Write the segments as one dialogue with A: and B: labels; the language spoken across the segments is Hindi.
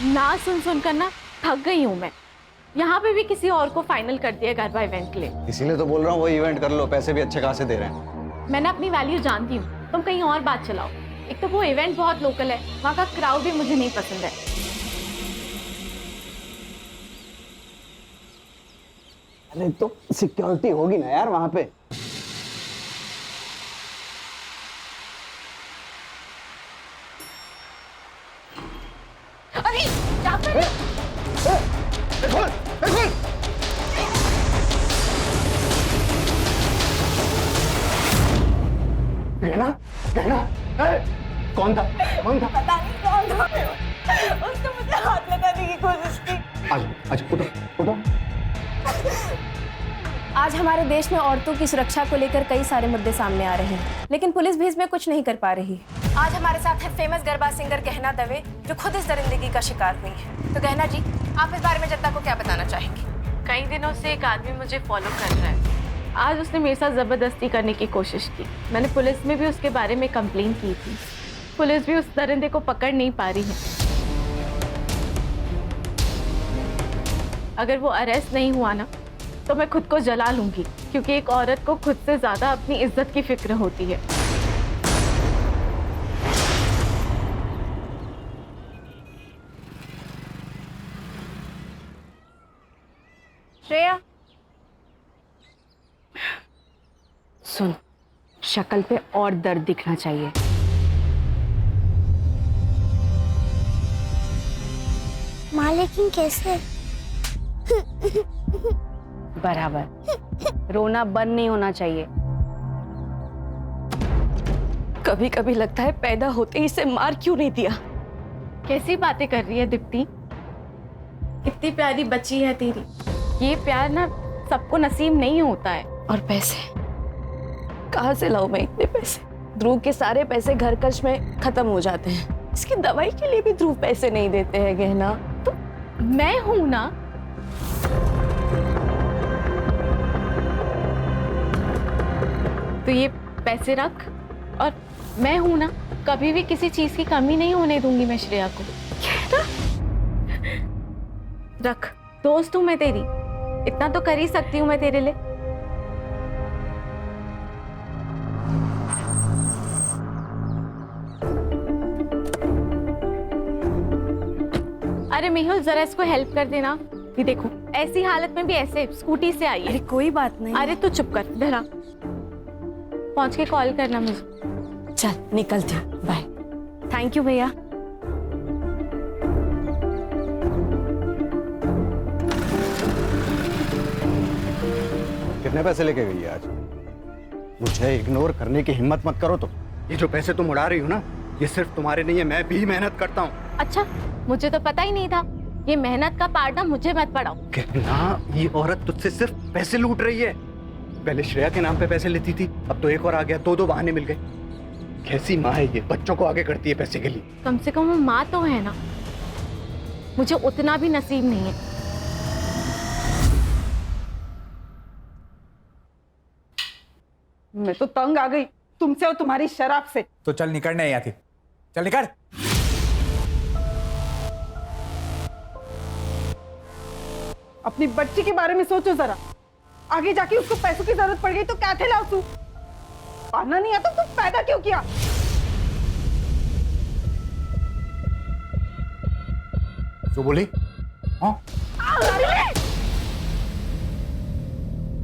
A: ना सुन सुन कर ना थक गई हूँ मैं। यहाँ पे भी किसी और को फाइनल कर दिया गरबा इवेंट के लिए।
B: इसीलिए तो बोल रहा हूँ वो इवेंट कर लो, पैसे भी अच्छे खासे दे रहे हैं।
A: मैं ना अपनी वैल्यू जानती हूँ, तुम कहीं और बात चलाओ। एक तो वो इवेंट बहुत लोकल है, वहाँ का क्राउड भी मुझे नहीं पसंद है।
B: अरे तो सिक्योरिटी होगी ना यार वहाँ पे।
A: अरे जाकर
B: कहना कहना कौन था कौन था?
C: पता नहीं कौन था। उसने मुझे हाथ लगाने की कोशिश की।
B: आज उठो उठो।
C: आज हमारे देश में औरतों की सुरक्षा को लेकर कई सारे मुद्दे सामने आ रहे हैं, लेकिन पुलिस भी इसमें कुछ नहीं कर पा रही। आज हमारे साथ है फेमस गरबा सिंगर गहना दवे, जो खुद इस दरिंदगी का शिकार हुई है। तो गहना जी, आप इस बारे में जनता को क्या बताना चाहेंगी?
A: कई दिनों से एक आदमी मुझे फॉलो कर रहा है। आज उसने मेरे साथ जबरदस्ती करने की कोशिश की। मैंने पुलिस में भी उसके बारे में कंप्लेन की थी। पुलिस भी उस दरिंदे को पकड़ नहीं पा रही है। अगर वो अरेस्ट नहीं हुआ ना, तो मैं खुद को जला लूंगी, क्योंकि एक औरत को खुद से ज्यादा अपनी इज्जत की फिक्र होती है।
C: श्रेया,
D: सुन, शक्ल पे और दर्द दिखना चाहिए।
E: माँ लेकिन कैसे?
D: बराबर, रोना बंद नहीं होना चाहिए। कभी कभी लगता है पैदा होते ही इसे मार क्यों नहीं दिया।
A: कैसी बातें कर रही है दीप्ति? कितनी प्यारी बच्ची है तेरी। ये प्यार ना सबको नसीब नहीं होता है।
D: और पैसे कहाँ से लाऊं मैं इतने पैसे? ध्रुव के सारे पैसे घर खर्च में खत्म हो जाते हैं। इसकी दवाई के लिए भी ध्रुव पैसे नहीं देते हैं गहना।
A: तो मैं हूं ना। तो ये पैसे रख, और मैं हूं ना, कभी भी किसी चीज की कमी नहीं होने दूंगी मैं श्रेया को। रख, दोस्त हूं मैं तेरी, इतना तो कर ही सकती हूँ मैं तेरे लिए। अरे मेहुल, जरा इसको हेल्प कर देना। ये देखो, ऐसी हालत में भी ऐसे स्कूटी से आई है।
D: अरे कोई बात नहीं।
A: अरे तू चुप कर, धरा। पहुंच के कॉल करना मुझे।
D: चल निकलती हूँ, बाय। थैंक यू भैया।
B: कितने पैसे लेके गई है आज? मुझे इग्नोर करने की हिम्मत मत करो। तो ये जो पैसे तुम उड़ा रही हो ना, ये सिर्फ तुम्हारे नहीं है, मैं भी मेहनत करता हूँ।
A: अच्छा, मुझे तो पता ही नहीं था। ये मेहनत का पार्ट ना मुझे मत पढ़ाओ।
B: कहना, ये औरत तुझसे सिर्फ पैसे लूट रही है। पहले श्रेया के नाम पे पैसे लेती थी, अब तो एक और आ गया। दो बहाने मिल गए। कैसी माँ है ये, बच्चों को आगे करती है पैसे के लिए।
A: कम से कम वो माँ तो है ना। मुझे उतना भी नसीब नहीं है।
F: मैं तो तंग आ गई तुमसे और तुम्हारी शराब से।
G: तो चल निकलने यहाँ थी, चल निकल।
F: अपनी बच्ची के बारे में सोचो जरा। आगे जाके उसको पैसों की जरूरत पड़ गई तो क्या थे लाओ तू? पाना नहीं आता तो पैदा क्यों किया?
G: जो बोली? हाँ?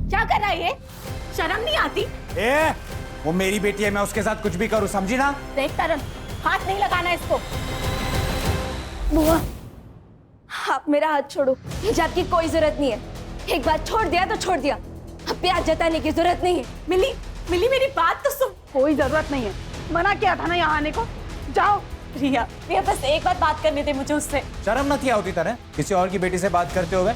C: क्या कर रहा है ये? शर्म नहीं आती?
G: ए, वो मेरी बेटी है, मैं उसके साथ कुछ भी करूं, समझी ना?
C: देख तरन, हाथ नहीं लगाना इसको।
E: बुआ, आप मेरा हाथ छोड़ो। हिजाब की कोई जरूरत नहीं है। एक बार छोड़ दिया तो छोड़ दिया। अब प्यार जताने की जरूरत नहीं है।
C: मिली, मेरी बात तो सुन।
F: कोई जरूरत नहीं है, मना किया था ना यहाँ आने को। जाओ।
C: रिया, बस एक बार बात करने दे मुझे उससे।
G: शर्म न थी होती तरह किसी और की बेटी से बात करते हुए?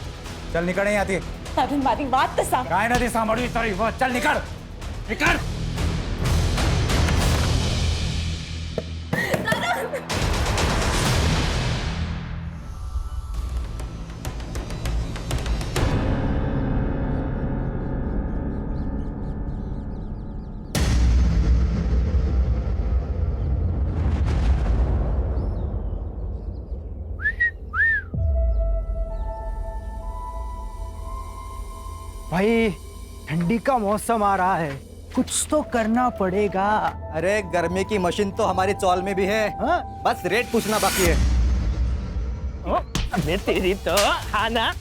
G: चल निकल यहाँ थी।
C: हमारी बात तो साफ।
G: काय नदी सामड़ी तरी वो, चल निकल निकल।
H: भाई ठंडी का मौसम आ रहा है, कुछ तो करना पड़ेगा।
B: अरे गर्मी की मशीन तो हमारी चौल में भी है।
H: हाँ?
B: बस रेट पूछना बाकी है।
H: अबे तेरी तो खाना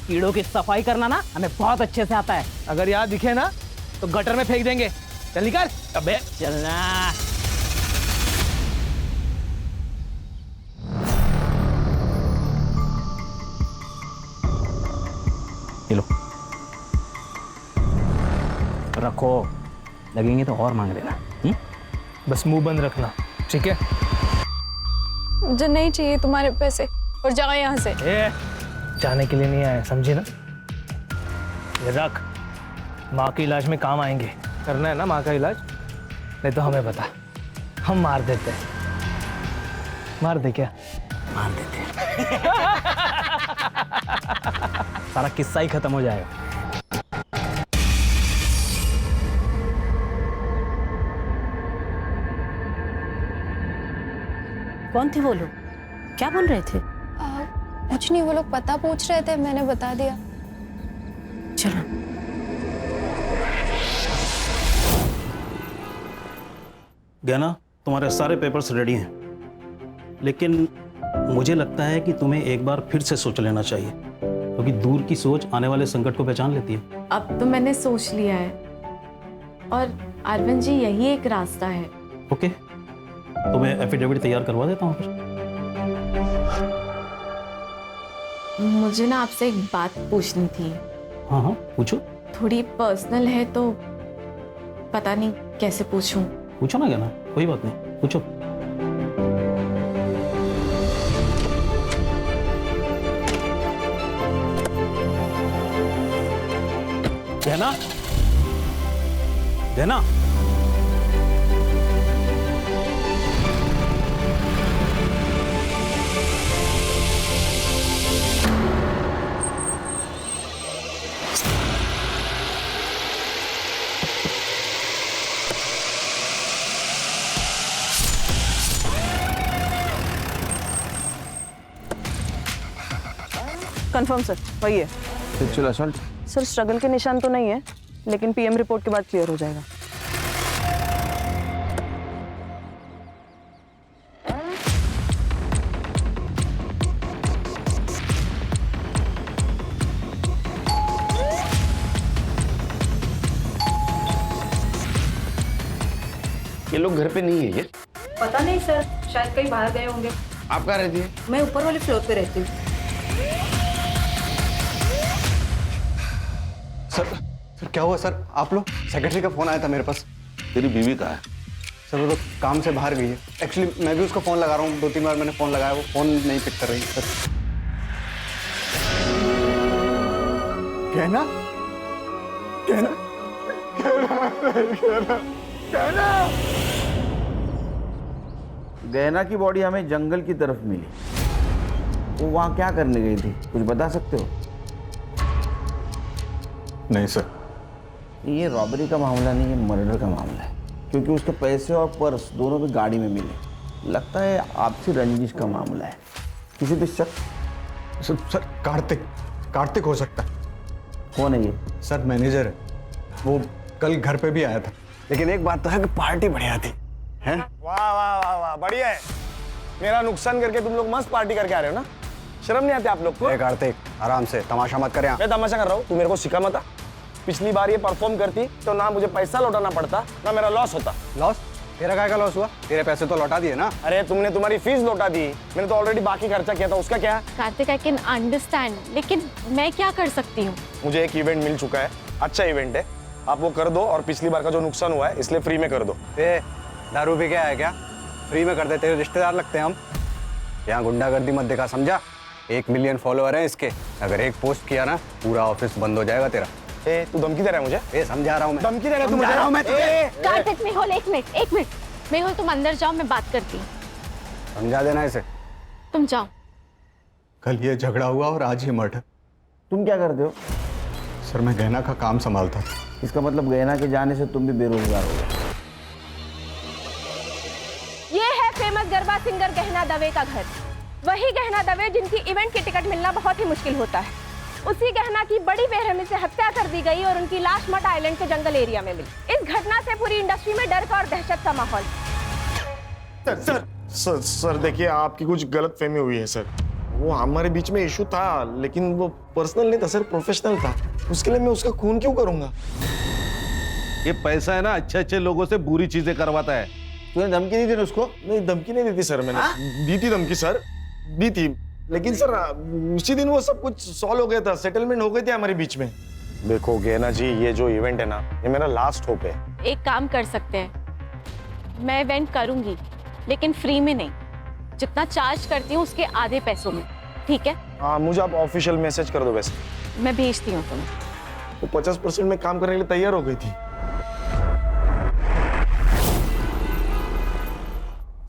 H: कीड़ों की सफाई करना ना हमें बहुत अच्छे से आता है। अगर यहाँ दिखे ना तो गटर में फेंक देंगे। चल निकल। अबे चलना। ये लो रखो, लगेंगे तो और मांग लेना। बस मुंह बंद रखना, ठीक है?
D: मुझे नहीं चाहिए तुम्हारे पैसे, और जाओ यहाँ से।
H: जाने के लिए नहीं आए, समझी ना? ये रख, माँ के इलाज में काम आएंगे। करना है ना माँ का इलाज? नहीं तो हमें बता, हम मार देते हैं। मार दे क्या? मार देते सारा किस्सा ही खत्म हो जाएगा।
I: कौन थे वो लोग? क्या बोल रहे थे?
C: कुछ नहीं, वो लोग पता पूछ रहे थे, मैंने बता दिया।
I: चलो।
J: गहना, तुम्हारे सारे पेपर्स रेडी हैं, लेकिन मुझे लगता है कि तुम्हें एक बार फिर से सोच लेना चाहिए, क्योंकि दूर की सोच आने वाले संकट को पहचान लेती है।
A: अब तो मैंने सोच लिया है, और अरविंद जी यही एक रास्ता है।
J: ओके, तो मैं एफिडेविट तैयार करवा देता हूँ फिर।
A: मुझे ना आपसे एक बात पूछनी थी।
J: हाँ हाँ, पूछो।
A: थोड़ी पर्सनल है तो पता नहीं कैसे पूछूं।
J: पूछो ना गहना, कोई बात नहीं, पूछो। गहना, गहना,
D: कंफर्म सर, वही है। सर स्ट्रगल के निशान तो नहीं है, लेकिन पीएम रिपोर्ट के बाद क्लियर हो जाएगा।
K: ये लोग घर पे नहीं है ये?
C: पता नहीं सर, शायद कहीं बाहर गए होंगे।
K: आप कहाँ रहती है?
C: मैं ऊपर वाले फ्लोर पे रहती हूँ।
B: सर क्या हुआ सर? आप लोग? सेक्रेटरी का फोन आया था मेरे पास।
K: तेरी बीवी कहाँ है?
B: सर वो तो काम से बाहर गई है। एक्चुअली मैं भी उसको फोन लगा रहा हूँ, 2-3 बार मैंने फोन लगाया, वो फोन नहीं पिक कर रही सर। कहना कहना
K: गहना की बॉडी हमें जंगल की तरफ मिली, वो वहाँ क्या करने गई थी, कुछ बता सकते हो?
B: नहीं सर,
K: ये रॉबरी का मामला नहीं, ये मर्डर का मामला है, क्योंकि उसके पैसे और पर्स दोनों भी गाड़ी में मिले। लगता है आपसी रंजिश का मामला है। किसी पे शक?
B: सर कार्तिक हो सकता है।
K: कौन है ये?
B: सर मैनेजर है, वो कल घर पे भी आया था। लेकिन एक बात तो है कि पार्टी बढ़िया थी। हैं?
L: वाह वाह वाह वाह, बढ़िया है। मेरा नुकसान करके तुम लोग मस्त पार्टी करके आ रहे हो ना? शर्म नहीं आती आप लोग को?
B: कार्तिक आराम से, तमाशा मत कर।
L: मैं तमाशा कर रहा हूँ, तू मेरे को सिखा मत। पिछली बार ये परफॉर्म करती तो ना मुझे पैसा लौटाना पड़ता, ना मेरा लॉस होता।
B: लॉस? तेरा काय का लॉस हुआ? तेरे पैसे तो लौटा दिए ना।
L: अरे तुमने तुम्हारी फीस लौटा दी, मैंने तो ऑलरेडी बाकी खर्चा किया था, उसका क्या?
A: कार्तिक, आई कैन अंडरस्टैंड, लेकिन मैं क्या कर सकती हूँ?
L: मुझे एक इवेंट मिल चुका है, अच्छा इवेंट है, आप वो कर दो, और पिछली बार का जो नुकसान हुआ है इसलिए फ्री में कर दो।
B: दारू पी के आया क्या? फ्री में कर देते हो, रिश्तेदार लगते हैं हम। यहाँ गुंडागर्दी मत दिखा, समझा? 1 मिलियन फॉलोअर हैं इसके, अगर एक पोस्ट किया ना पूरा ऑफिस बंद हो जाएगा तेरा।
L: तू धमकी दे रहा है मुझे?
B: समझा रहा हूँ मैं।
L: धमकी दे रहा है तू मुझे?
A: कार्तिक, मेहुल, एक मिनट। मेहुल तुम अंदर जाओ, मैं बात करती हूँ।
B: समझा देना इसे।
A: तुम जाओ।
B: कल ये झगड़ा हुआ और आज ये मर्डर।
K: तुम क्या करते हो?
B: सर मैं गहना का काम संभालता था।
K: इसका मतलब गहना के जाने से तुम भी बेरोजगार हो गए।
C: ये है फेमस गरबा सिंगर गहना दवे का घर। वही गहना दवे जिनकी इवेंट की टिकट मिलना बहुत ही मुश्किल होता है। उसी गहना की बड़ी बेरहमी से हत्या कर दी गई और उनकी लाश मट आइलैंड के जंगल एरिया में मिली। इस घटना से पूरी इंडस्ट्री में डर का और दहशत का माहौल।
L: सर देखिए, आपकी कुछ गलत फहमी हुई है सर। वो हमारे बीच में इशू था, लेकिन वो पर्सनल नहीं था सर, प्रोफेशनल था। उसके लिए मैं उसका खून क्यों करूंगा?
M: ये पैसा है ना, अच्छे अच्छे लोगों से बुरी चीजें करवाता है।
K: तूने धमकी दी थी ना उसको?
L: नहीं, धमकी नहीं दी थी सर मैंने। दी थी धमकी सर, दी थी, लेकिन सर उसी दिन वो सब कुछ सॉल्व हो गया था, सेटलमेंट हो गई थी हमारे बीच में। देखो गहना जी, ये जो इवेंट है ना, ये मेरा लास्ट होप है।
A: एक काम कर सकते हैं, मैं इवेंट करूंगी लेकिन फ्री में नहीं, जितना चार्ज करती हूँ उसके आधे पैसों में, ठीक है?
L: हाँ, मुझे आप ऑफिशियल मैसेज कर दो। वैसे
A: मैं भेजती हूँ तुम्हें।
L: वो 50% में काम करने के लिए तैयार हो गई थी।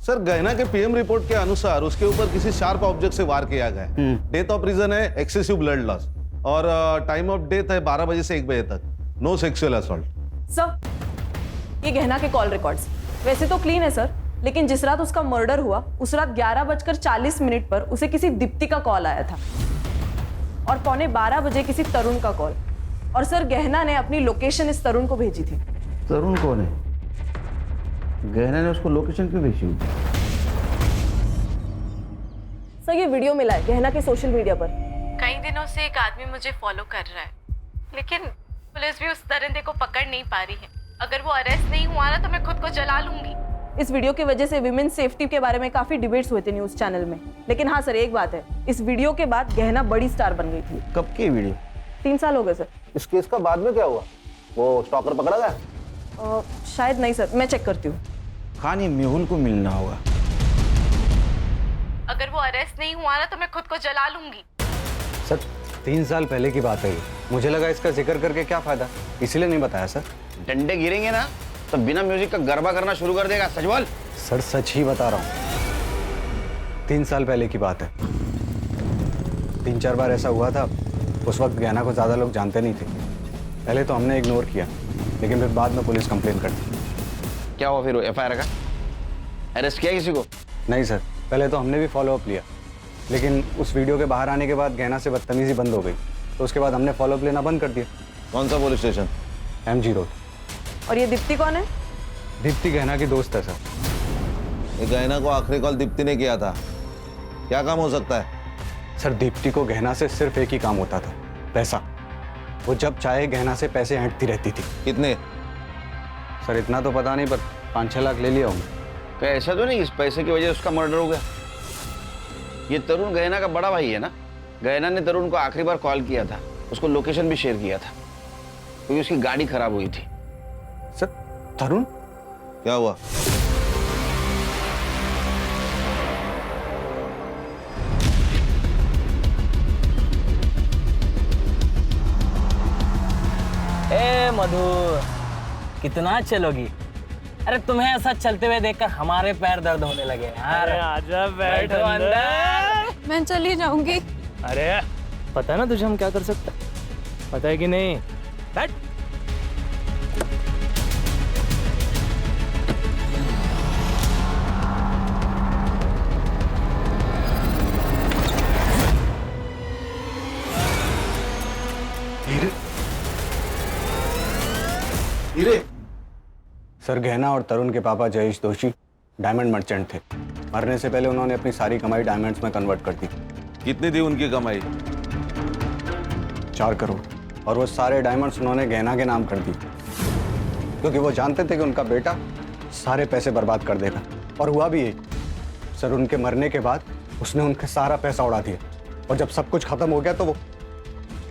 M: सर, गहना के पीएम रिपोर्ट के अनुसार उसके ऊपर किसी शार्प ऑब्जेक्ट से वार किया गया है। डेथ ऑफ रीजन है एक्सेसिव ब्लड लॉस और टाइम ऑफ डेथ है 12 बजे से 1 बजे तक। No sexual assault.
D: सर, ये गहना के कॉल रिकॉर्ड्स वैसे तो क्लीन है सर, लेकिन जिस रात उसका मर्डर हुआ उस रात 11:40 पर उसे किसी दीप्ति का कॉल आया था और 11:15 बजे किसी तरुण का कॉल। और सर, गहना ने अपनी लोकेशन इस तरुण को भेजी थी।
K: तरुण कौन है? गहना ने उसको लोकेशन क्यों भेजी होगी?
D: सर, ये वीडियो मिला है गहना के सोशल मीडिया पर।
A: कई दिनों से एक आदमी मुझे फॉलो कर रहा है, लेकिन पुलिस भी उस दरिंदे को पकड़ नहीं पा रही है। अगर वो अरेस्ट नहीं हुआ ना तो मैं खुद को जला लूंगी।
D: इस वीडियो की वजह से विमेन सेफ्टी के बारे में काफी डिबेट्स हुए थे न्यूज चैनल में, लेकिन हाँ सर, एक बात है, इस वीडियो के बाद गहना बड़ी स्टार बन गई थी।
K: कब की वीडियो?
D: 3 साल हो गए सर।
K: इस केस का बाद में क्या हुआ? वो स्टॉकर पकड़ा गया?
D: शायद नहीं सर, मैं चेक करती हूँ।
K: खान, ये मेहुल को मिलना होगा।
A: अगर वो अरेस्ट नहीं हुआ ना तो मैं खुद को जला लूंगी।
B: सर 3 साल पहले की बात है ये। मुझे लगा इसका जिक्र करके क्या फायदा, इसीलिए नहीं बताया सर।
K: डंडे गिरेंगे ना तो बिना म्यूजिक का गरबा करना शुरू कर देगा। सच बोल।
B: सर सच ही बता रहा हूँ, 3 साल पहले की बात है। 3-4 बार ऐसा हुआ था। उस वक्त गहना को ज़्यादा लोग जानते नहीं थे। पहले तो हमने इग्नोर किया, लेकिन फिर बाद में पुलिस कंप्लेन कर दी।
K: क्या हुआ फिर? FIR का अरेस्ट किया किसी को?
B: नहीं सर, पहले तो हमने भी फॉलोअप लिया, लेकिन उस वीडियो के बाहर आने के बाद गहना से बदतमीजी बंद हो गई, तो उसके बाद हमने फॉलोअप लेना बंद कर दिया।
M: कौन सा पुलिस स्टेशन?
B: MG road.
D: और ये दीप्ति कौन है?
B: दीप्ति गहना की दोस्त है सर।
M: ये गहना को आखिरी कॉल दीप्ति ने किया था। क्या काम हो सकता है?
B: सर, दीप्ति को गहना से सिर्फ एक ही काम होता था, पैसा। वो जब चाहे गहना से पैसे ऐंठती रहती थी।
M: कितने?
B: सर इतना तो पता नहीं, पर 5-6 लाख ले लिया हूँ।
K: क्या ऐसा तो नहीं इस पैसे की वजह से उसका मर्डर हो गया? ये तरुण गहना का बड़ा भाई है ना? गहना ने तरुण को आखिरी बार कॉल किया था, उसको लोकेशन भी शेयर किया था, क्योंकि उसकी गाड़ी खराब हुई थी।
B: सर तरुण?
M: क्या हुआ?
H: ए मधु, कितना चलोगी? अरे तुम्हें ऐसा चलते हुए देखकर हमारे पैर दर्द होने लगे यार। आजा बैठो अंदर।
C: मैं चली जाऊंगी।
H: अरे पता है ना तुझे हम क्या कर सकते हैं? पता है कि नहीं? बैठ।
B: सर, गहना और तरुण के पापा जयेश दोषी डायमंड मर्चेंट थे। मरने से पहले उन्होंने अपनी सारी कमाई डायमंड्स में कन्वर्ट कर दी।
M: कितनी थी उनकी कमाई?
B: 4 करोड़। और वो सारे डायमंड्स उन्होंने गहना के नाम कर दी, क्योंकि वो जानते थे कि उनका बेटा सारे पैसे बर्बाद कर देगा। और हुआ भी यही। सर, उनके मरने के बाद उसने उनका सारा पैसा उड़ा दिया, और जब सब कुछ खत्म हो गया तो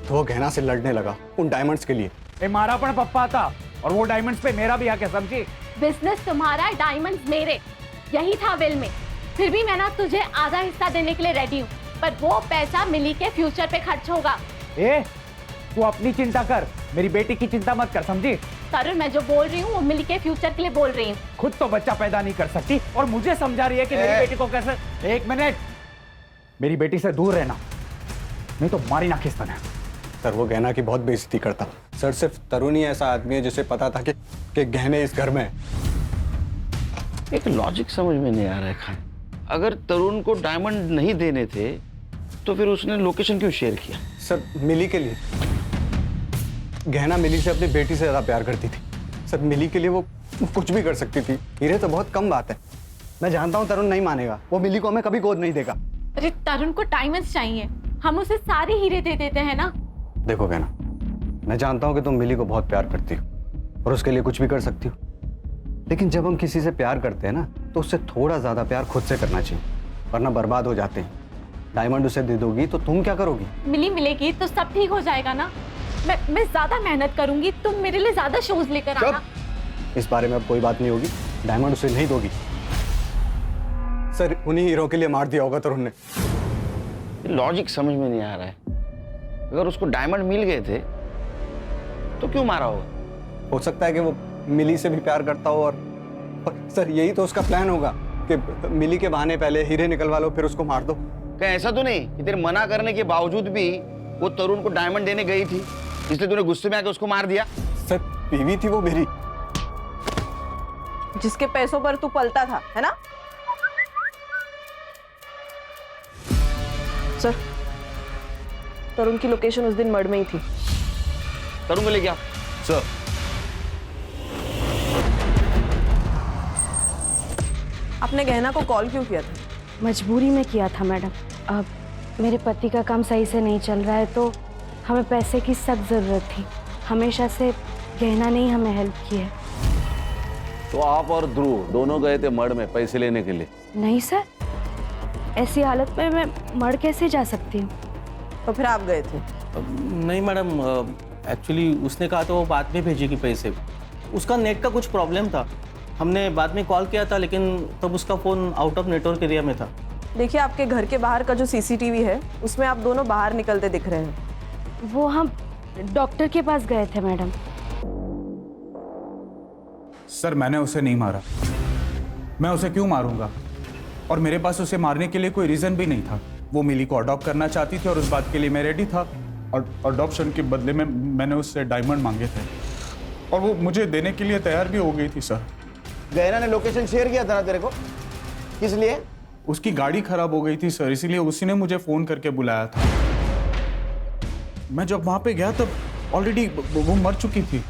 B: वो गहना से लड़ने लगा उन डायमंड्स के लिए।
H: मारा पण पप्पा था, और वो डायमंड्स पे मेरा भी हक है, समझी?
A: बिजनेस तुम्हारा, डायमंड्स मेरे, यही था विल में। फिर भी मैं ना तुझे आधा हिस्सा देने के लिए रेडी हूँ, पर वो पैसा मिली के फ्यूचर पे खर्च होगा।
H: तू अपनी चिंता कर, मेरी बेटी की चिंता मत कर, समझी?
A: तरुण, मैं जो बोल रही हूँ वो मिली के फ्यूचर के लिए बोल रही हूँ।
H: खुद तो बच्चा पैदा नहीं कर सकती और मुझे समझा रही है कि मेरी बेटी को कैसे। 1 मिनट, मेरी बेटी से दूर रहना, नहीं तो मारी ना खिस्ता है।
B: सर, वो गहना की बहुत बेइज्जती करता। सर, सिर्फ तरुण ही ऐसा आदमी है जिसे पता था कि गहने इस घर में है।
K: एक लॉजिक समझ में नहीं आ रहा है खान। अगर तरुण को डायमंड नहीं देने थे तो फिर उसने लोकेशन क्यों शेयर किया?
B: सर मिली के लिए। गहना मिली से अपनी बेटी से ज्यादा प्यार करती थी सर। मिली के लिए वो कुछ भी कर सकती थी। हीरे तो बहुत कम बात है। मैं जानता हूँ तरुण नहीं मानेगा, वो मिली को हमें कभी गोद नहीं देगा।
A: अरे तरुण को डायमंड्स चाहिए, हम उसे सारे हीरे दे देते हैं ना।
B: देखो गहना, मैं जानता हूँ कि तुम मिली को बहुत प्यार करती हो और उसके लिए कुछ भी कर सकती हो, लेकिन जब हम किसी से प्यार करते हैं ना तो उससे थोड़ा ज्यादा प्यार खुद से करना चाहिए, वरना बर्बाद हो जाते हैं। डायमंड उसे दे दोगी तो तुम क्या करोगी?
A: मिली मिलेगी तो सब ठीक हो जाएगा ना। मैं ज्यादा मेहनत करूंगी, तुम मेरे लिए ज्यादा शोज लेकर आना।
B: इस बारे में अब कोई बात नहीं होगी। डायमंड उसे नहीं दोगी। सर उन्हीं हीरो के लिए मार दिया होगा तरुण ने।
K: लॉजिक समझ में नहीं आ रहा है। अगर उसको डायमंड मिल गए थे तो क्यों मारा होगा?
B: हो सकता है कि वो मिली से भी प्यार करता हो और सर यही तो उसका प्लान होगा कि मिली के बहाने पहले हीरे निकलवा लो फिर उसको मार दो।
K: कहीं ऐसा तो नहीं कि तेरे मना करने के बावजूद भी वो तरुण को डायमंड देने गई थी, इसलिए तूने गुस्से में आके उसको मार दिया?
B: सर बीवी थी वो मेरी।
D: जिसके पैसों पर तू पलता था, है ना? सर, तरुण की लोकेशन उस दिन मड़ में ही थी।
K: तरुण को ले गया
M: सर।
D: आपने गहना को कॉल क्यों किया था?
C: मजबूरी में किया था मैडम। अब मेरे पति का काम सही से नहीं चल रहा है तो हमें पैसे की सख्त ज़रूरत थी। हमेशा से गहना ने ही हमें हेल्प की है।
M: तो आप और ध्रुव दोनों गए थे मड़ में पैसे लेने के लिए?
C: नहीं सर, ऐसी हालत में मैं मड़ कैसे जा सकती हूँ?
D: तो फिर आप गए थे?
J: नहीं मैडम, एक्चुअली उसने कहा तो वो बाद में भेजेगी पैसे। उसका नेट का कुछ प्रॉब्लम था, हमने बाद में कॉल किया था लेकिन तब उसका phone out of network area में था।
D: देखिए, आपके घर के बाहर का जो सीसीटीवी है उसमें आप दोनों बाहर निकलते दिख रहे हैं।
C: वो हम डॉक्टर के पास गए थे मैडम।
G: सर मैंने उसे नहीं मारा। मैं उसे क्यों मारूंगा? और मेरे पास उसे मारने के लिए कोई रीज़न भी नहीं था। वो मिली को अडॉप्ट करना चाहती थी और उस बात के लिए मैं रेडी था। और अडॉप्शन के बदले में मैंने उससे डायमंड मांगे थे और वो मुझे देने के लिए तैयार भी हो गई थी सर।
K: गहना ने लोकेशन शेयर किया था ना तेरे को, किस लिए?
G: उसकी गाड़ी खराब हो गई थी सर, इसीलिए उसी ने मुझे फ़ोन करके बुलाया था। मैं जब वहाँ पे गया तब ऑलरेडी वो मर चुकी थी।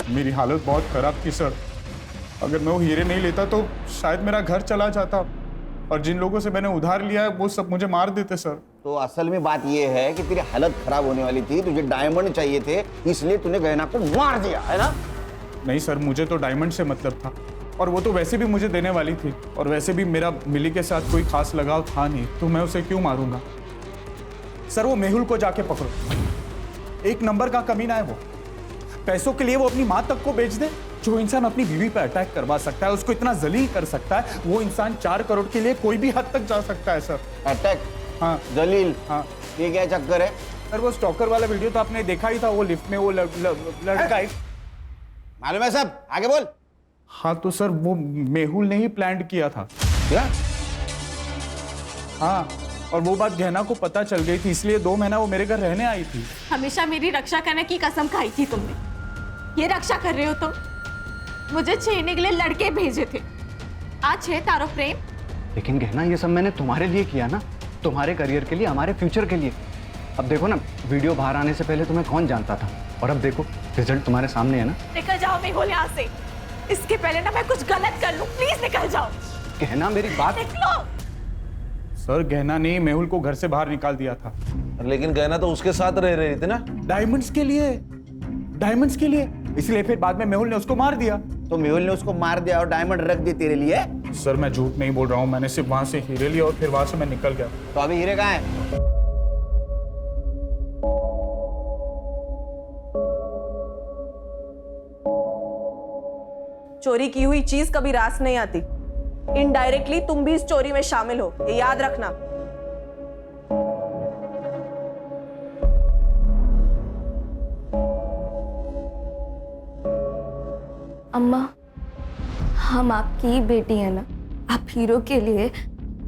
G: मेरी हालत बहुत खराब थी सर। अगर मैं वो हीरे नहीं लेता तो शायद मेरा घर चला जाता और जिन लोगों से मैंने उधार लिया है वो सब मुझे मार देते सर।
K: तो असल में बात ये है कि तेरी हालत खराब होने वाली थी, तुझे डायमंड चाहिए थे, इसलिए तूने गहना को मार दिया, है ना?
G: नहीं सर, मुझे तो डायमंड से मतलब था और वो तो वैसे भी मुझे देने वाली थी और वैसे भी मेरा मिली के साथ कोई खास लगाव था नहीं, तो मैं उसे क्यों मारूंगा? सर वो मेहुल को जाके पकड़ो, एक नंबर का कमीना है वो। पैसों के लिए वो अपनी माँ तक को बेच दे। जो इंसान अपनी बीवी पर अटैक करवा सकता है, उसको इतना जलील कर सकता है, वो इंसान 4 करोड़ के लिए कोई भी हद तक जा सकता है सर।
K: अटैक?
G: हाँ
K: जलील?
G: हाँ।
K: ये क्या चक्कर है?
G: सर वो स्टॉकर वाला वीडियो तो आपने देखा ही था, वो लिफ्ट में वो लड़का एक
K: मालूम है सब, आगे बोल।
G: हाँ तो सर वो मेहुल ने ही प्लान किया था।
K: क्या?
G: हाँ, और वो बात गहना को पता चल गई थी, इसलिए 2 महीना वो मेरे घर रहने आई थी।
A: हमेशा मेरी रक्षा करने की कसम खाई थी तुमने। ये रक्षा कर रहे हो तुम? मुझे छेड़ने के लिए लड़के भेजे थे, आज है तारो प्रेम।
B: लेकिन गहना ये सब मैंने तुम्हारे लिए किया ना, तुम्हारे करियर के लिए, हमारे फ्यूचर के लिए। अब देखो ना, वीडियो बाहर आने से पहले तुम्हें कौन जानता था, और अब देखो रिजल्ट तुम्हारे सामने है ना।
A: निकल जाओ मेहुल यहाँ से, इसके पहले ना मैं कुछ गलत कर लूं। प्लीज निकल जाओ।
B: गहना मेरी बात।
A: निकलो।
G: सर गहना ने मेहुल को घर से बाहर निकाल दिया था।
M: लेकिन गहना तो उसके साथ रह रही थी ना।
G: डायमंड्स के लिए, डायमंड्स के लिए, इसलिए फिर बाद में मेहुल ने उसको मार दिया।
K: तो मेहुल ने उसको मार दिया और डायमंड रख दिए तेरे लिए?
G: सर मैं झूठ नहीं बोल रहा हूँ, मैंने सिर्फ वहां से हीरे लिया और फिर वहां से मैं निकल गया।
K: तो अभी हीरे कहाँ है?
D: चोरी की हुई चीज कभी रास नहीं आती। इनडायरेक्टली तुम भी इस चोरी में शामिल हो, ये याद रखना।
E: अम्मा, हम आपकी ही बेटी है ना, आप हीरो के लिए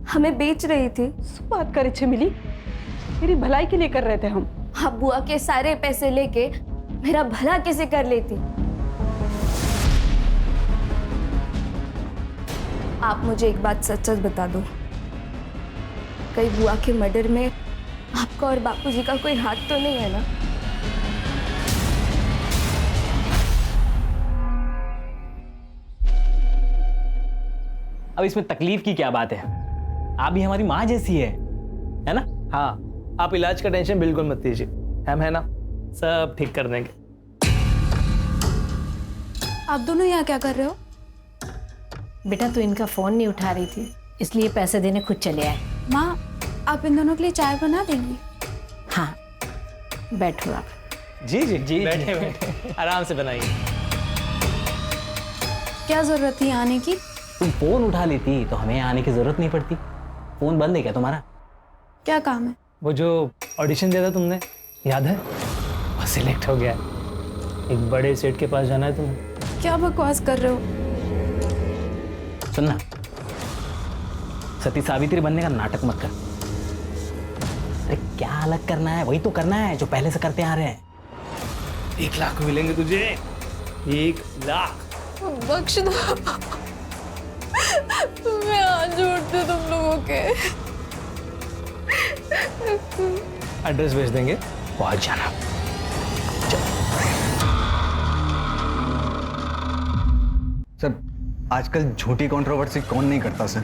E: हमें बेच रही थी।
F: बात करे छे मिली, तेरी भलाई के लिए कर रहे थे हम।
E: आप बुआ के सारे पैसे लेके मेरा भला कैसे कर लेती? आप मुझे एक बात सच सच बता दो, कई बुआ के मर्डर में आपका और बापूजी का कोई हाथ तो नहीं है ना?
H: अब इसमें तकलीफ की क्या बात है? आप भी हमारी माँ जैसी है ना? हाँ, आप इलाज का टेंशन बिल्कुल मत लीजिए, हम है ना, सब ठीक कर देंगे।
C: आप दोनों यहाँ क्या कर रहे हो?
I: बेटा तू इनका फोन नहीं उठा रही थी, इसलिए पैसे देने खुद चले आए।
C: माँ, आप इन दोनों के लिए चाय बना देंगी?
I: हाँ, बैठो आप।
H: जी जी जी, बैठे बैठे आराम से बनाइए।
C: क्या जरूरत थी आने की?
H: तुम फोन उठा लेती तो हमें आने की जरूरत नहीं पड़ती। फोन बंद है क्या तुम्हारा?
C: क्या काम है?
H: वो जो ऑडिशन दिया था तुमने, याद है? वो सिलेक्ट हो गया है। एक बड़े सेट के पास जाना है तुम्हें।
C: क्या बकवास कर रहे हो?
H: सुनना, सती सावित्री बनने का नाटक मत कर। अरे क्या अलग करना है? वही तो करना है जो पहले से करते आ रहे हैं। 1 लाख मिलेंगे तुझे, 1 लाख।
C: बख्श दो, मैं हाथ जोड़ती हूँ तुम लोगों के।
H: एड्रेस भेज देंगे, पहुंच जाना।
B: सर, आजकल झूठी कंट्रोवर्सी कौन नहीं करता सर?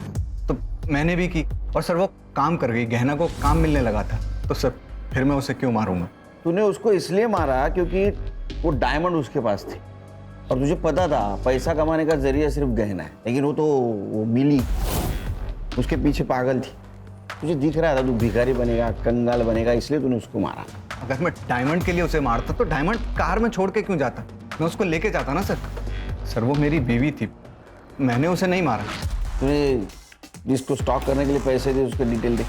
B: तो मैंने भी की और सर वो काम कर गई, गहना को काम मिलने लगा था, तो सर फिर मैं उसे क्यों मारूंगा?
K: तूने उसको इसलिए मारा क्योंकि वो डायमंड उसके पास थी और तुझे पता था पैसा कमाने का जरिया सिर्फ गहना है, लेकिन वो मिली उसके पीछे पागल थी। तुझे दिख रहा था तू भिखारी बनेगा, कंगाल बनेगा, इसलिए तूने उसको मारा।
B: अगर मैं डायमंड के लिए उसे मारता तो डायमंड कार में छोड़ के क्यों जाता? मैं उसको लेके जाता ना सर। सर वो मेरी बीवी थी, मैंने उसे नहीं मारा।
K: तूने जिसको स्टॉक करने के लिए पैसे दे उसके डिटेल दे।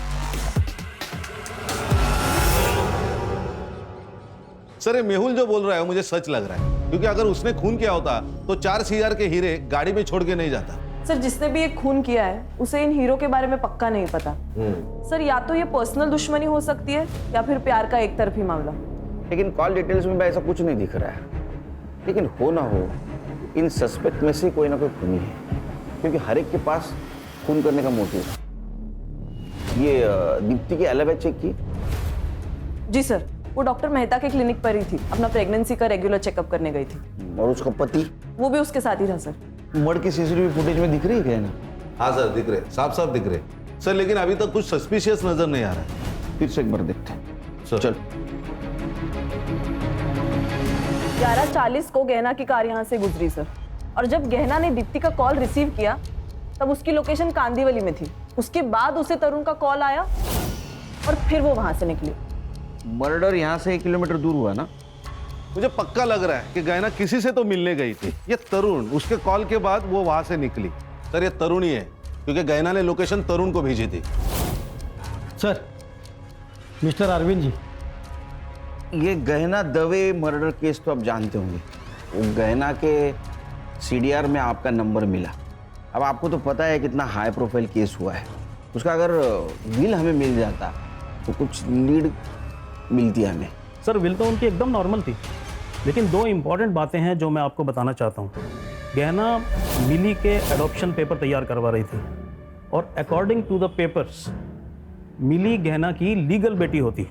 M: सर ये मेहुल जो बोल रहा है मुझे सच लग रहा है, क्योंकि अगर उसने खून किया होता तो 4,000 के हीरे गाड़ी में छोड़ के नहीं जाता।
D: सर जिसने भी एक खून किया है उसे इन हीरो के बारे में पक्का नहीं पता। सर या तो ये पर्सनल दुश्मनी हो सकती है या फिर प्यार का एक तरफी मामला।
K: लेकिन कॉल डिटेल्स में ऐसा कुछ नहीं दिख रहा है, लेकिन हो ना हो इन सस्पेक्ट में से कोई ना कोई खूनी है, क्योंकि हर एक के पास खून करने का मोटिव है। ये दीप्ति की एलिबी चेक की?
D: जी सर, वो डॉक्टर मेहता के क्लिनिक पर ही थी, अपना प्रेगनेंसी का रेगुलर चेकअप करने गई थी।
K: और उसका पति?
D: वो भी उसके साथ ही था सर।
K: मर्डर की सीसीटीवी फुटेज में दिख रही है क्या ना?
M: हाँ सर दिख रहे, साफ साफ दिख रहे सर, लेकिन अभी तक कुछ सस्पिशियस नजर नहीं आ रहा है।
K: फिर से एक बार देखते हैं।
M: सर
K: चल।
D: 11:40 को गहना की कार यहाँ से गुजरी सर, और जब गहना ने दीप्ति का कॉल रिसीव किया तब उसकी लोकेशन कांदीवली में थी। उसके बाद उसे तरुण का कॉल आया और फिर वो वहां से निकली।
K: मर्डर यहाँ से 1 किलोमीटर दूर हुआ ना?
M: मुझे पक्का लग रहा है कि गहना किसी से तो मिलने गई थी। ये तरुण, उसके कॉल के बाद वो वहां से निकली। सर ये तरुण ही है, क्योंकि गहना ने लोकेशन तरुण को भेजी थी।
J: सर, मिस्टर अरविंद जी,
K: ये गहना दवे मर्डर केस तो आप जानते होंगे। वो गहना के सीडीआर में आपका नंबर मिला। अब आपको तो पता है कितना हाई प्रोफाइल केस हुआ है। उसका अगर विल हमें मिल जाता तो कुछ लीड मिलती है हमें।
J: सर विल तो उनकी एकदम नॉर्मल थी, लेकिन 2 इंपॉर्टेंट बातें हैं जो मैं आपको बताना चाहता हूँ। गहना मिली के एडॉप्शन पेपर तैयार करवा रही थी और अकॉर्डिंग टू द पेपर्स मिली गहना की लीगल बेटी होती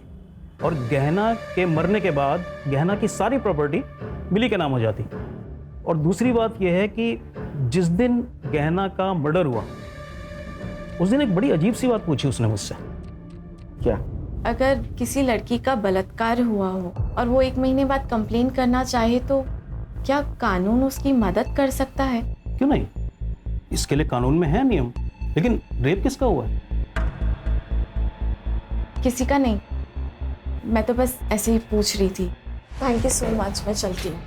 J: और गहना के मरने के बाद गहना की सारी प्रॉपर्टी मिली के नाम हो जाती। और दूसरी बात यह है कि जिस दिन गहना का मर्डर हुआ उस दिन एक बड़ी अजीब सी बात पूछी उसने मुझसे।
K: क्या?
A: अगर किसी लड़की का बलात्कार हुआ हो और वो 1 महीने बाद कंप्लेन करना चाहे तो क्या कानून उसकी मदद कर सकता है?
J: क्यों नहीं, इसके लिए कानून में है नियम। लेकिन रेप किसका हुआ है?
A: किसी का नहीं, मैं तो बस ऐसे ही पूछ रही थी। थैंक यू सो मच, मैं चलती हूँ।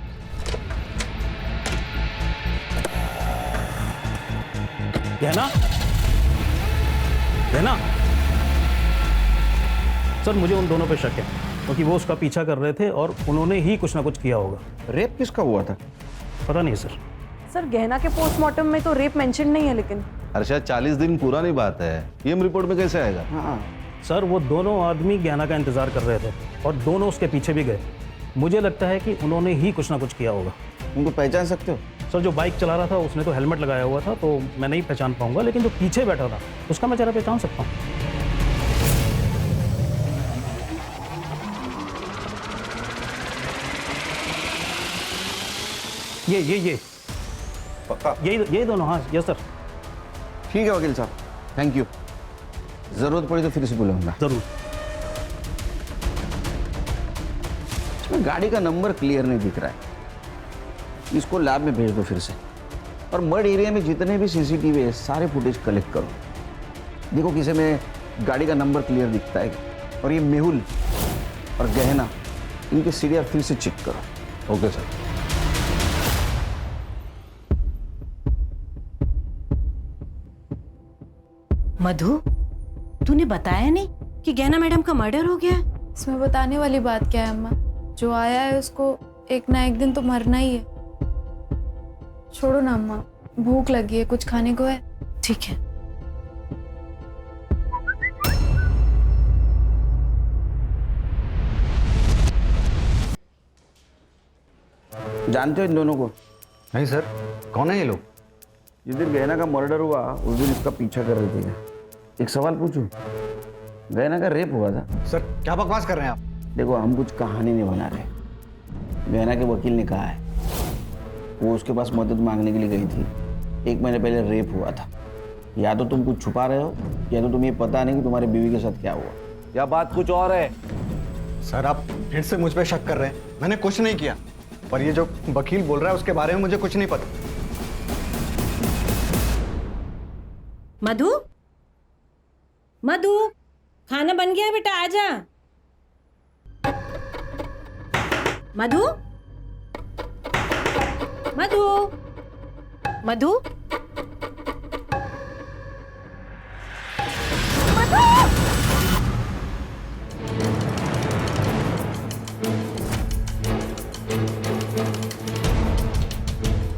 J: गहना, गहना। सर मुझे उन दोनों पे शक है, क्योंकि वो उसका पीछा कर रहे थे और उन्होंने ही कुछ ना कुछ किया होगा।
K: रेप किसका हुआ था?
J: पता नहीं सर।
D: सर गहना के पोस्टमार्टम में तो रेप मेंशन नहीं है, लेकिन
M: हर्षा 40 दिन पुरानी बात है, पीएम रिपोर्ट में कैसे आएगा?
K: हाँ
J: सर वो दोनों आदमी गहना का इंतजार कर रहे थे और दोनों उसके पीछे भी गए। मुझे लगता है कि उन्होंने ही कुछ ना कुछ किया होगा।
K: उनको पहचान सकते हो?
J: सर जो बाइक चला रहा था उसने तो हेलमेट लगाया हुआ था, तो मैं नहीं पहचान पाऊंगा, लेकिन जो पीछे बैठा था उसका मैं चेहरा पहचान सकता हूँ। ये
K: पक्का?
J: यही दोनों, हाँ यस सर।
K: ठीक है वकील साहब, थैंक यू। जरूरत पड़ी तो फिर से बुलाऊंगा।
J: जरूर।
K: इसमें गाड़ी का नंबर क्लियर नहीं दिख रहा है, इसको लैब में भेज दो फिर से। और मड एरिया में जितने भी सीसीटीवी है सारे फुटेज कलेक्ट करो, देखो किसी में गाड़ी का नंबर क्लियर दिखता है। और ये मेहुल और गहना, इनके सीरियल फिर से चेक करो।
M: Okay sir.
I: मधु, तूने बताया नहीं कि गहना मैडम का मर्डर हो गया है?
A: इसमें बताने वाली बात क्या है अम्मा? जो आया है उसको एक ना एक दिन तो मरना ही है। छोड़ो ना अम्मा, भूख लगी है, कुछ खाने को है?
I: ठीक है।
K: जानते हो इन दोनों को?
B: नहीं सर, कौन है ये लोग?
K: जिस दिन गहना का मर्डर हुआ उस दिन इसका पीछा कर रहे थे। एक सवाल पूछूं, गहना का रेप हुआ था?
B: सर क्या बकवास कर रहे हैं आप?
K: देखो हम कुछ कहानी नहीं बना रहे, गहना के वकील ने कहा है वो उसके पास मदद मांगने के लिए गई थी। 1 महीने पहले रेप हुआ था। या तो तुम कुछ छुपा रहे हो या तो तुम्हें पता नहीं कि तुम्हारी बीवी के साथ क्या हुआ।
L: या बात कुछ और है?
B: सर आप फिर से मुझ पे शक कर रहे हैं, मैंने कुछ नहीं किया। पर ये जो वकील बोल रहा है उसके बारे में मुझे कुछ नहीं पता।
I: मधु, मधु, खाना बन गया बेटा, आजा। मधु, मधु, मधु,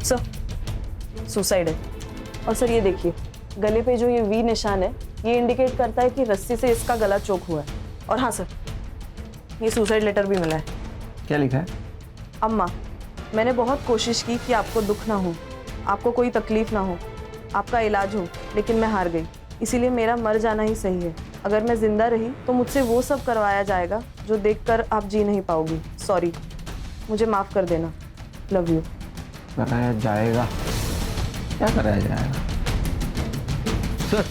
D: सर सुसाइड है। और सर ये देखिए, गले पे जो ये वी निशान है ये इंडिकेट करता है कि रस्सी से इसका गला चोक हुआ है। और हाँ सर, ये सुसाइड लेटर भी मिला है।
K: क्या लिखा है?
D: अम्मा, मैंने बहुत कोशिश की कि आपको दुख ना हो, आपको कोई तकलीफ ना हो, आपका इलाज हो, लेकिन मैं हार गई। इसीलिए मेरा मर जाना ही सही है। अगर मैं जिंदा रही तो मुझसे वो सब करवाया जाएगा जो देखकर आप जी नहीं पाओगी। सॉरी, मुझे माफ़ कर देना। Love you.
K: कराया जाएगा? क्या कराया जाएगा?
N: सर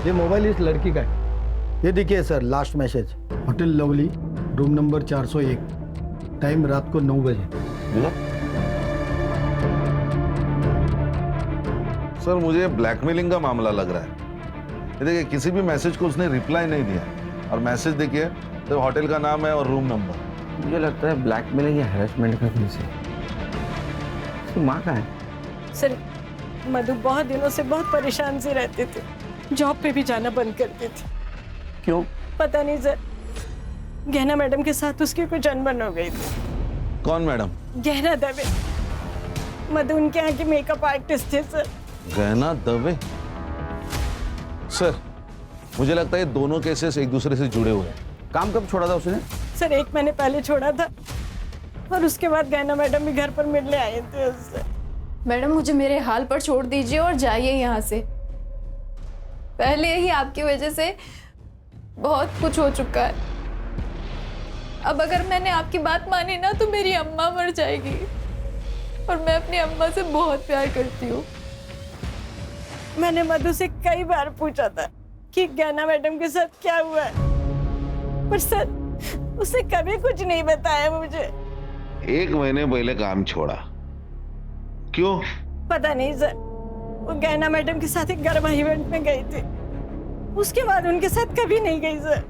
N: ये मोबाइल इस लड़की का है। ये देखिए sir, last message, hotel lovely, room number 401, time रात को 9 बजे।
M: सर मुझे ब्लैकमेलिंग का मामला लग रहा है। ये देखिए किसी भी मैसेज को उसने रिप्लाई नहीं दिया, और मैसेज देखिए तो होटल का नाम है और रूम नंबर।
K: मुझे लगता है ब्लैकमेलिंग या हैरेसमेंट का केस है। उसकी माँ का है?
I: सर मधु बहुत दिनों से बहुत परेशान से रहते थे, जॉब पे भी जाना बंद करती थी।
K: क्यों?
I: पता नहीं सर, गहना मैडम के साथ उसकी कुछ अनबन हो गई थी।
M: कौन मैडम?
I: गहना दवे, मधु उनके यहाँ के मेकअप आर्टिस्ट थे सर।
M: गहना दवे? सर मुझे लगता है ये दोनों केसेस एक दूसरे से जुड़े हुए हैं।
K: काम कब छोड़ा था उसने?
I: सर 1 महीने पहले छोड़ा था, और उसके बाद गहना मैडम भी घर पर मिलने आए थे उससे।
A: मैडम मुझे मेरे हाल पर छोड़ दीजिए और जाइए यहाँ से। पहले ही आपकी वजह से बहुत कुछ हो चुका है। अब अगर मैंने आपकी बात मानी ना तो मेरी अम्मा मर जाएगी, और मैं अपनी अम्मा से बहुत प्यार करती हूँ।
I: मैंने मधु से कई बार पूछा था कि गहना मैडम के साथ क्या हुआ है, पर सर उसने कभी कुछ नहीं बताया मुझे।
M: 1 महीने पहले काम छोड़ा, क्यों?
I: पता नहीं सर, वो गहना मैडम के साथ एक गरबा इवेंट में गई थी, उसके बाद उनके साथ कभी नहीं गई सर।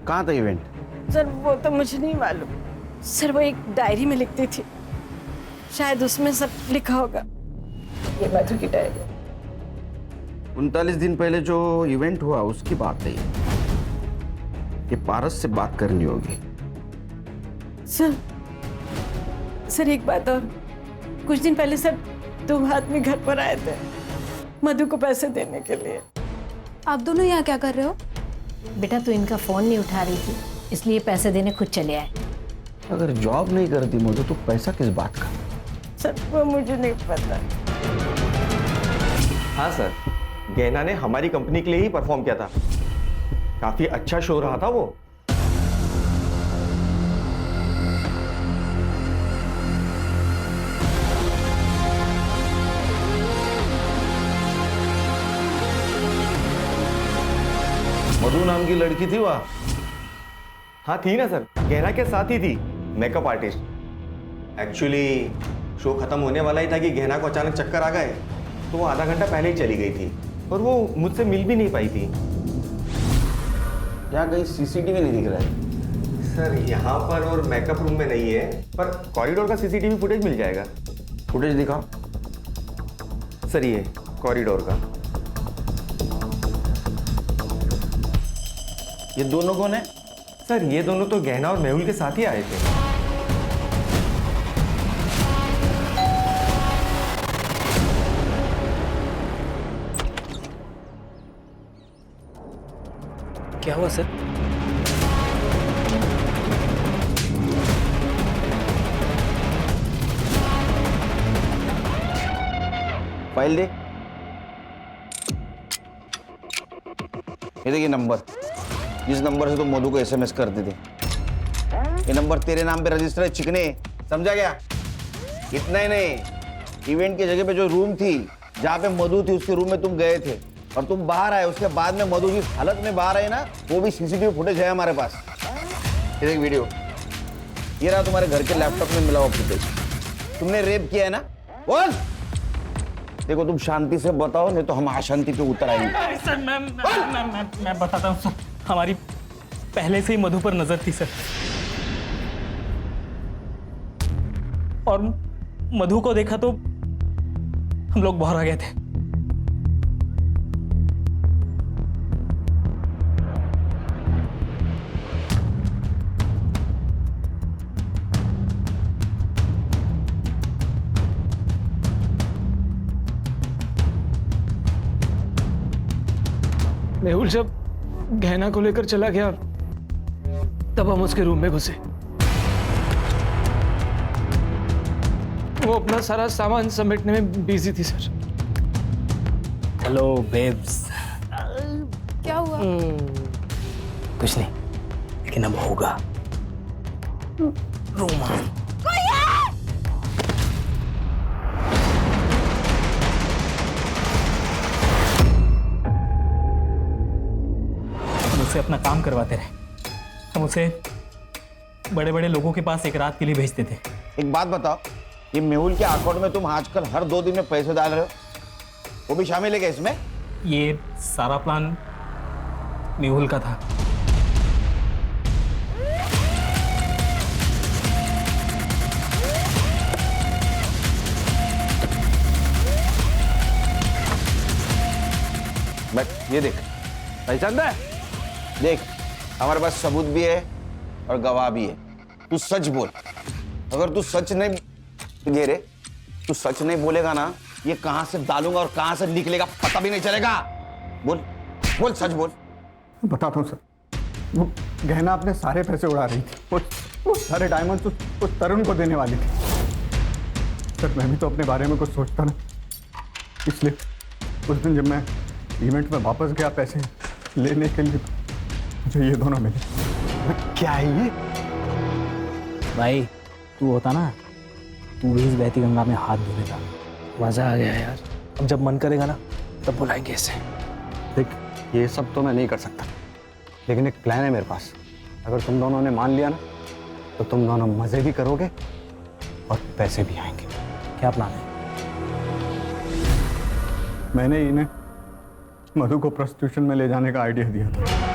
K: कहाँ था इवेंट?
I: सर वो तो मुझे नहीं मालूम सर, वो एक डायरी में लिखती थी, शायद उसमें सब लिखा होगा। ये मधु की डायरी।
K: 39 दिन पहले जो इवेंट हुआ उसकी बात है ये पारस से बात करनी होगी।
I: सर एक बात और, कुछ दिन पहले सर 2 आदमी घर पर आए थे मधु को पैसे देने के लिए।
A: आप दोनों यहाँ क्या कर रहे हो?
I: बेटा तू इनका फोन नहीं उठा रही थी, इसलिए पैसे देने खुद चले आए।
K: अगर जॉब नहीं करती मधु तो पैसा किस बात का?
I: सर वो मुझे नहीं पता।
L: हाँ सर, गहना ने हमारी कंपनी के लिए ही परफॉर्म किया था, काफी अच्छा शो रहा था वो। मधु नाम की लड़की थी वहाँ?
O: हाँ थी ना सर, गहना के साथ ही थी, मेकअप आर्टिस्ट। एक्चुअली शो खत्म होने वाला ही था कि गहना को अचानक चक्कर आ गए, तो वो आधा घंटा पहले ही चली गई थी और वो मुझसे मिल भी नहीं पाई थी।
K: यहाँ कहीं सीसीटीवी नहीं दिख रहा है
O: सर यहाँ पर और मेकअप रूम में नहीं है, पर कॉरिडोर का सीसीटीवी फुटेज मिल जाएगा।
K: फुटेज दिखाओ
O: सर ये कॉरिडोर का।
K: ये दोनों कौन है?
O: सर ये दोनों तो गहना और मेहुल के साथ ही आए थे।
H: क्या हुआ सर?
K: फाइल दे। ये देखिए नंबर, जिस नंबर से तुम मधु को एसएमएस करते थे, ये नंबर तेरे नाम पे रजिस्टर है चिकने, समझा गया? इतना ही नहीं, इवेंट की जगह पे जो रूम थी जहाँ पे मधु थी उसके रूम में तुम गए थे और तुम बाहर आए, उसके बाद में मधु जिस हालत में बाहर आई ना, वो भी सीसीटीवी फुटेज है हमारे पास। ये देख वीडियो, ये रहा तुम्हारे घर के लैपटॉप में मिला हुआ फुटेज। तुमने रेप किया है ना? बोल। देखो तुम शांति से बताओ, नहीं तो हम अशांति पे उतर आएंगे।
H: सर मैं बताता हूँ सर, हमारी पहले से ही मधु पर नजर थी सर, और मधु को देखा तो हम लोग बाहर आ गए थे। मेहुल जब गहना को लेकर चला गया तब हम उसके रूम में घुसे। वो अपना सारा सामान समेटने में बिजी थी सर। Hello babes.
A: क्या हुआ?
H: कुछ नहीं, लेकिन अब होगा रोमांस। से अपना काम करवाते रहे, हम उसे बड़े बड़े लोगों के पास एक रात के लिए भेजते थे।
K: एक बात बताओ, ये मेहुल के अकाउंट में तुम आजकल हर 2 दिन में पैसे डाल रहे हो, वो भी शामिल है क्या इसमें?
H: ये सारा प्लान मेहुल का था।
K: बट ये देख, पहचान है? देख, हमारे पास सबूत भी है और गवाह भी है। तू सच बोल, अगर तू सच नहीं गे तू सच नहीं बोलेगा ना, ये कहां से डालूंगा और कहां से निकलेगा पता भी नहीं चलेगा। बोल बोल, सच बोल।
B: बताता हूँ सर, वो गहना अपने सारे पैसे उड़ा रही थी, वो सारे डायमंड्स उस तरुण को देने वाली थी। सर मैं भी तो अपने बारे में कुछ सोचता ना, इसलिए उस दिन जब मैं इवेंट में वापस गया पैसे लेने के लिए, मुझे ये दोनों मिले। क्या है ये?
H: भाई तू होता ना, तू भी इस बहती गंगा में हाथ धो देता। मजा आ गया यार। अब जब मन करेगा ना तब बुलाएंगे इसे।
B: देख ये सब तो मैं नहीं कर सकता, लेकिन एक प्लान है मेरे पास। अगर तुम दोनों ने मान लिया ना, तो तुम दोनों मजे भी करोगे और पैसे भी आएंगे।
H: क्या प्लान है?
B: मैंने इन्हें मधु को प्रोस्टिट्यूशन में ले जाने का आइडिया दिया था।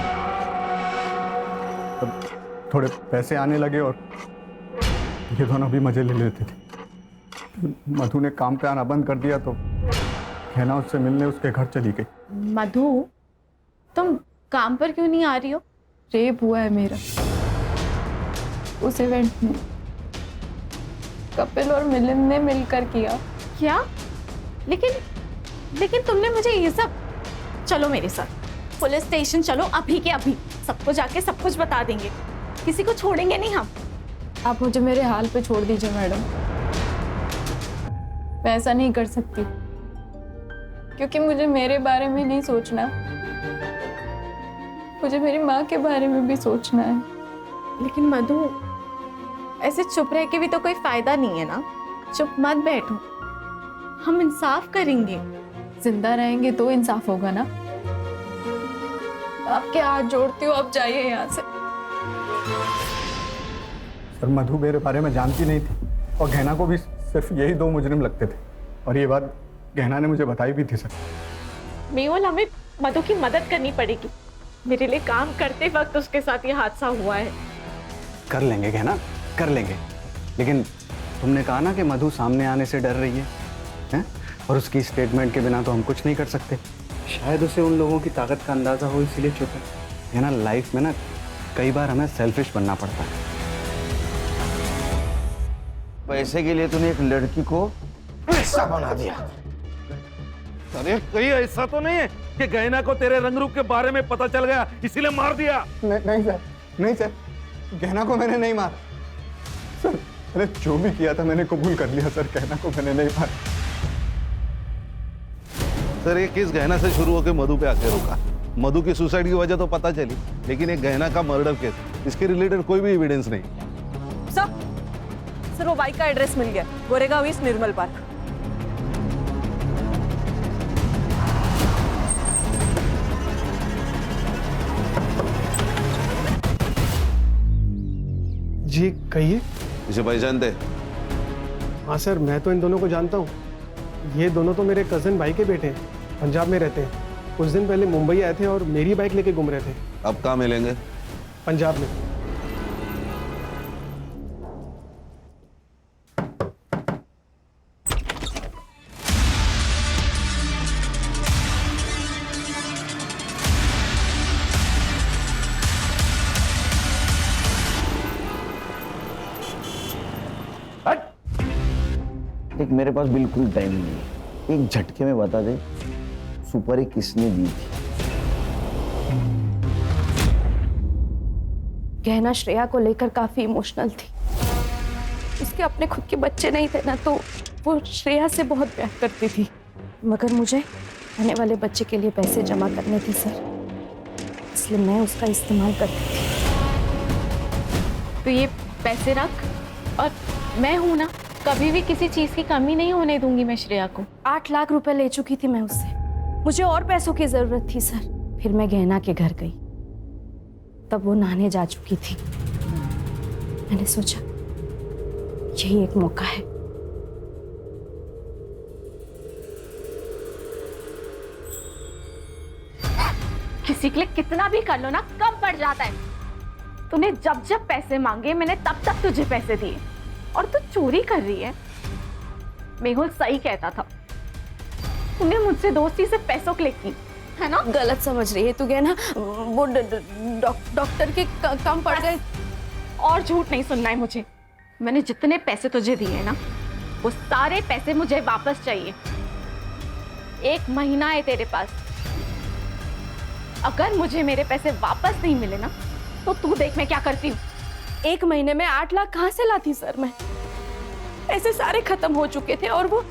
B: तब थोड़े पैसे आने लगे और ये दोनों भी मजे ले लेते थे। मधु ने काम पे आना बंद कर दिया तो गहना उससे मिलने उसके घर चली गई।
A: मधु, तुम काम पर क्यों नहीं आ रही हो? रेप हुआ है मेरा उस इवेंट में, कपिल और मिलिंद ने मिलकर किया।
C: क्या? लेकिन तुमने मुझे ये सब। चलो मेरे साथ पुलिस स्टेशन चलो, अभी के अभी सबको जाके सब कुछ बता देंगे, किसी को छोड़ेंगे नहीं हम।
A: आप मुझे मेरे हाल पे छोड़ दीजिए मैडम, मैं ऐसा नहीं कर सकती, क्योंकि मुझे मेरे बारे में नहीं सोचना, मुझे मेरी माँ के बारे में भी सोचना है।
C: लेकिन मधु, ऐसे चुप रह के भी तो कोई फायदा नहीं है ना, चुप मत बैठो, हम इंसाफ करेंगे।
A: जिंदा रहेंगे तो इंसाफ होगा ना। आपके हाथ जोड़ती हूँ, आप जाइए यहाँ से।
B: सर मधु मेरे बारे में जानती नहीं थी और गहना को भी सिर्फ यही 2 मुजरिम लगते थे और ये बात गहना ने मुझे बताई भी थी सर।
I: मेहुल, हमें मधु की मदद करनी पड़ेगी। मेरे लिए काम करते वक्त उसके साथ ये हादसा हुआ है।
B: कर लेंगे गहना, कर लेंगे, लेकिन तुमने कहा ना कि मधु सामने आने से डर रही है? और उसकी स्टेटमेंट के बिना तो हम कुछ नहीं कर सकते। शायद उसे उन लोगों की ताकत का अंदाजा हो, इसीलिए चुप है ना। लाइफ में ना कई बार हमें सेल्फिश बनना पड़ता है।
K: पैसे के लिए तूने एक लड़की को पैसा बना दिया।
M: अरे कहीं ऐसा तो नहीं है कि गहना को तेरे रंग रूप के बारे में पता चल गया इसीलिए मार दिया?
B: नहीं सर, नहीं सर, गहना को मैंने नहीं मारा सर। अरे जो भी किया था मैंने कबूल कर लिया सर, गहना को मैंने नहीं मारा।
M: सर ये केस गहना से शुरू होकर मधु पे आके रुका। मधु की सुसाइड की वजह तो पता चली, लेकिन एक गहना का मर्डर केस, इसके रिलेटेड कोई भी एविडेंस नहीं।
D: सर वो बाइक का एड्रेस मिल गया, गोरेगांव ईस्ट निर्मल पार्क।
P: जी कहिए।
M: इसे पहचानते?
P: हाँ सर, मैं तो इन दोनों को जानता हूँ। ये दोनों तो मेरे कजन भाई के बेटे हैं, पंजाब में रहते हैं। कुछ दिन पहले मुंबई आए थे और मेरी बाइक लेके घूम रहे थे।
M: अब कहाँ मिलेंगे?
P: पंजाब में।
K: एक मेरे पास बिल्कुल टाइम नहीं है, एक झटके में बता दे सुपारी किसने दी थी?
C: गहना श्रेया को लेकर काफी इमोशनल थी। उसके अपने खुद के बच्चे नहीं थे ना, तो वो श्रेया से बहुत प्यार करती थी। मगर मुझे आने वाले बच्चे के लिए पैसे जमा करने थे सर, इसलिए मैं उसका इस्तेमाल करती थी।
I: तो ये पैसे रख, और मैं हूं ना, कभी भी किसी चीज की कमी नहीं होने दूंगी मैं श्रेया को।
C: 8 लाख रुपए ले चुकी थी मैं उससे। मुझे और पैसों की जरूरत थी सर। फिर मैं गहना के घर गई, तब वो नहाने जा चुकी थी। मैंने सोचा यही एक मौका है।
I: किसी के लिए कितना भी कर लो ना, कम पड़ जाता है। तूने जब जब पैसे मांगे मैंने तब तक तुझे पैसे दिए, और तू चोरी कर रही है। मेहुल सही कहता था, तूने मुझसे दोस्ती से पैसों के लिए की है ना।
C: गलत समझ रही है तू गहना, वो डॉक्टर के कम पड़ गए।
I: और झूठ नहीं सुनना है मुझे। मैंने जितने पैसे तुझे दिए ना, वो सारे पैसे मुझे वापस चाहिए। 1 महीना है तेरे पास। अगर मुझे मेरे पैसे वापस नहीं मिले ना, तो तू देख मैं क्या करती हूँ।
C: 1 महीने में 8 लाख कहाँ से लाती सर मैं? पैसे सारे खत्म हो चुके थे और वो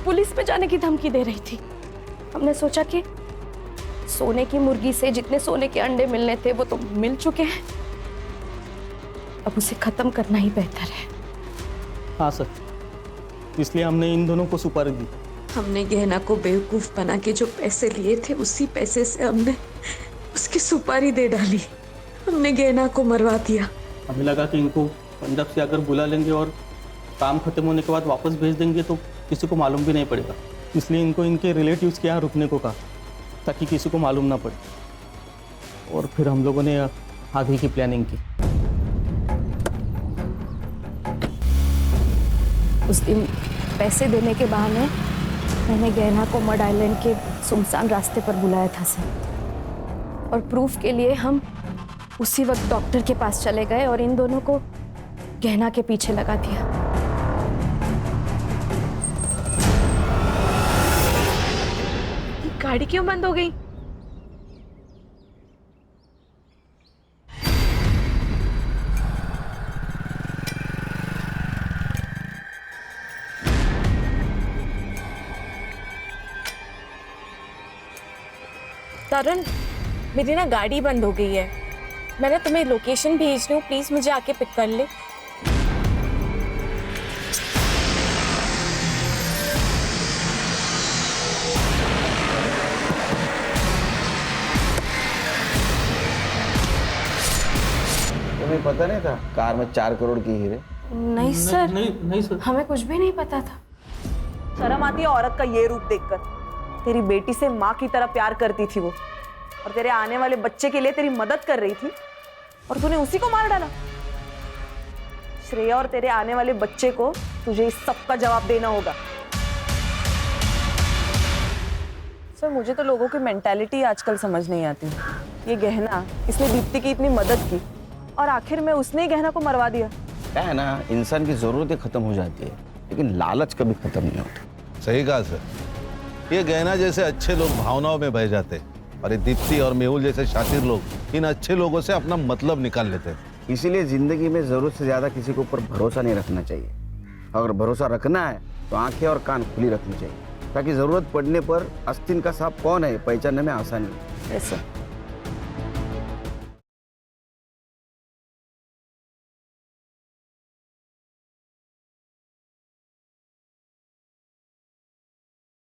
C: पुलिस में जाने की धमकी दे रही थी। हमने सोचा कि सोने की मुर्गी से जितने सोने के अंडे मिलने थे वो तो मिल चुके हैं, अब उसे खत्म करना ही बेहतर है।
J: हाँ सर, इसलिए हमने इन दोनों को सुपारी दी।
Q: हमने गहना को बेवकूफ बना के जो पैसे लिए थे, उसी पैसे से हमने उसकी सुपारी दे डाली। हमने गहना को मरवा दिया।
J: हमें लगा कि इनको पंजाब से अगर बुला लेंगे और काम खत्म होने के बाद वापस भेज देंगे तो किसी को मालूम भी नहीं पड़ेगा, इसलिए इनको इनके रिलेटिव्स के यहाँ रुकने को कहा ताकि किसी को मालूम ना पड़े। और फिर हम लोगों ने आगे की प्लानिंग की।
C: उस दिन पैसे देने के बहाने मैंने गहना को मड आइलैंड के सुनसान रास्ते पर बुलाया था सर, और प्रूफ के लिए हम उसी वक्त डॉक्टर के पास चले गए और इन दोनों को गहना के पीछे लगा दिया।
I: गाड़ी क्यों बंद हो गई? तरुण, मेरी ना गाड़ी बंद हो गई है। मैंने तुम्हें लोकेशन भेज रही हूँ, प्लीज मुझे आके पिक कर ले।
K: पता नहीं था कार में 4 करोड़ की हीरे?
C: नहीं सर,
J: नहीं सर,
C: हमें कुछ भी नहीं पता था।
D: शर्म आती है औरत का ये रूप देखकर। तेरी बेटी से माँ की तरह प्यार करती थी वो, और तेरे आने वाले बच्चे के लिए तेरी मदद कर रही थी, और तूने उसी को मार डाला। श्रेया और तेरे आने वाले बच्चे को तुझे इस सब का जवाब देना होगा। सर मुझे तो लोगों की मेंटालिटी आजकल समझ नहीं आती। ये गहना, इसने दीप्ति की इतनी मदद की और आखिर में उसने ही गहना को मरवा दिया।
K: क्या है ना, इंसान की जरूरतें खत्म हो जाती है लेकिन लालच कभी खत्म नहीं होती।
M: सही कहा सर। ये गहना जैसे अच्छे लोग भावनाओं में बह जाते हैं और ये दीप्ति और मेहुल जैसे शातिर लोग इन अच्छे लोगों से अपना मतलब निकाल लेते हैं।
K: इसीलिए जिंदगी में जरूरत से ज्यादा किसी के ऊपर भरोसा नहीं रखना चाहिए। अगर भरोसा रखना है तो आंखें और कान खुली रखनी चाहिए, ताकि जरूरत पड़ने पर आस्तीन का सांप कौन है पहचानने में आसानी है।
D: Yes sir.